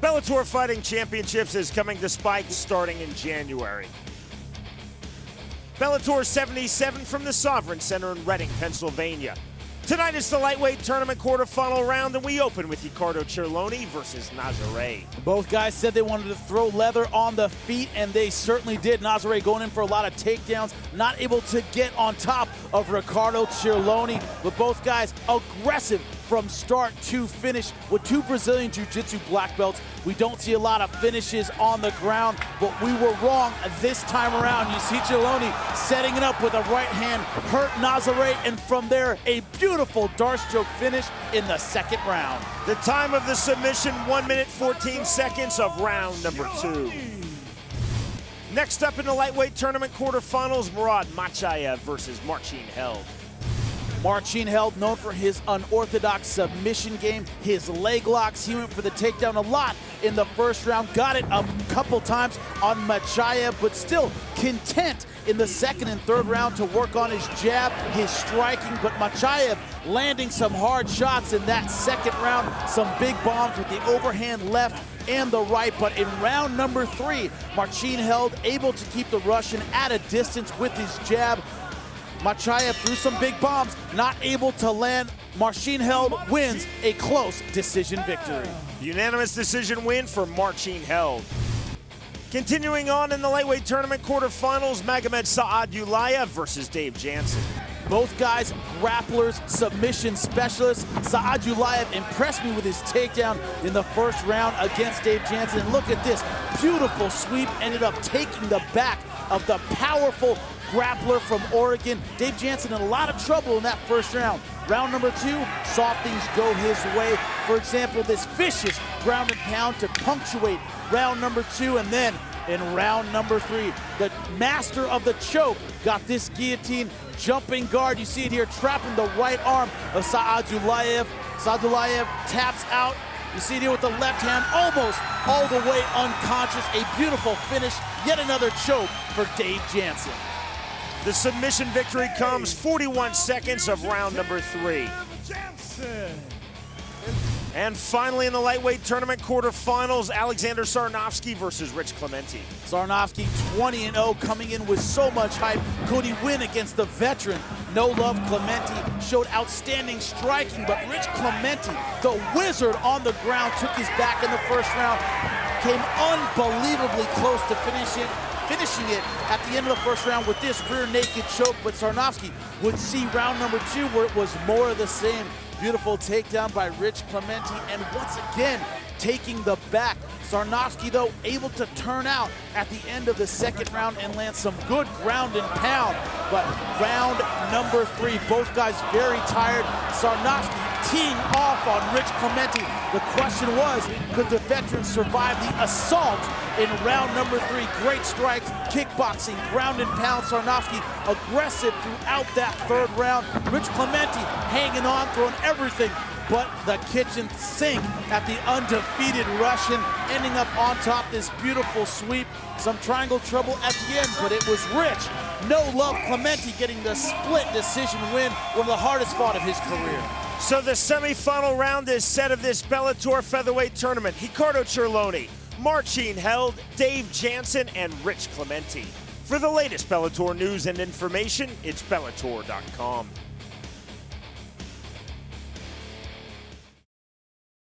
Bellator Fighting Championships is coming to Spike starting in January. Bellator 77 from the Sovereign Center in Reading, Pennsylvania. Tonight is the lightweight tournament quarterfinal round, and we open with Ricardo Cirloni versus Nazare. Both guys said they wanted to throw leather on the feet, and they certainly did. Nazare going in for a lot of takedowns, not able to get on top of Ricardo Cirloni, but both guys aggressive from start to finish with two Brazilian Jiu-Jitsu black belts. We don't see a lot of finishes on the ground, but we were wrong this time around. You see Cirloni setting it up with a right hand, hurt Nazare, and from there, a beautiful dart stroke finish in the second round. The time of the submission, 1 minute 14 seconds of round number 2. Next up in the lightweight tournament quarterfinals, Murad Makhachev versus Marcin Held. Marcin Held, known for his unorthodox submission game, his leg locks. He went for the takedown a lot in the first round, got it a couple times on Makhachev, but still content in the second and third round to work on his jab, his striking, but Makhachev landing some hard shots in that second round, some big bombs with the overhand left and the right. But in round number 3, Marcin Held able to keep the Russian at a distance with his jab. Makhachev threw some big bombs, not able to land. Marcin Held wins a close decision victory. Unanimous decision win for Marcin Held. Continuing on in the lightweight tournament quarterfinals, Magomed Saadulayev versus Dave Jansen. Both guys grapplers, submission specialists. Saadulayev impressed me with his takedown in the first round against Dave Jansen. And look at this, beautiful sweep, ended up taking the back of the powerful grappler from Oregon. Dave Jansen in a lot of trouble in that first round. Round number 2, saw things go his way. For example, this vicious ground and pound to punctuate round number 2, and then in round number 3, the master of the choke got this guillotine jumping guard. You see it here, trapping the right arm of Saadulayev. Saadulayev taps out. You see it here with the left hand, almost all the way unconscious. A beautiful finish, yet another choke for Dave Jansen. The submission victory comes 41 seconds of round number 3. And finally in the lightweight tournament quarterfinals, Alexander Sarnowski versus Rich Clementi. Sarnowski 20-0, coming in with so much hype. Could he win against the veteran? No Love Clementi showed outstanding striking, but Rich Clementi, the wizard on the ground, took his back in the first round, came unbelievably close to finishing it at the end of the first round with this rear naked choke, but Sarnowski would see round number 2 where it was more of the same. Beautiful takedown by Rich Clementi, and once again taking the back. Sarnowski, though, able to turn out at the end of the second round and land some good ground and pound. But round number 3, both guys very tired. Sarnowski teeing off on Rich Clementi. The question was, could the veteran survive the assault in round number 3? Great strikes, kickboxing, ground and pound. Sarnowski aggressive throughout that third round. Rich Clementi hanging on, throwing everything but the kitchen sink at the undefeated Russian, ending up on top. This beautiful sweep, some triangle trouble at the end, but it was Rich, No Love Clementi, getting the split decision win, one of the hardest fought of his career. So the semifinal round is set of this Bellator featherweight tournament. Ricardo Cirloni, Marcin Held, Dave Jansen, and Rich Clementi. For the latest Bellator news and information, it's Bellator.com.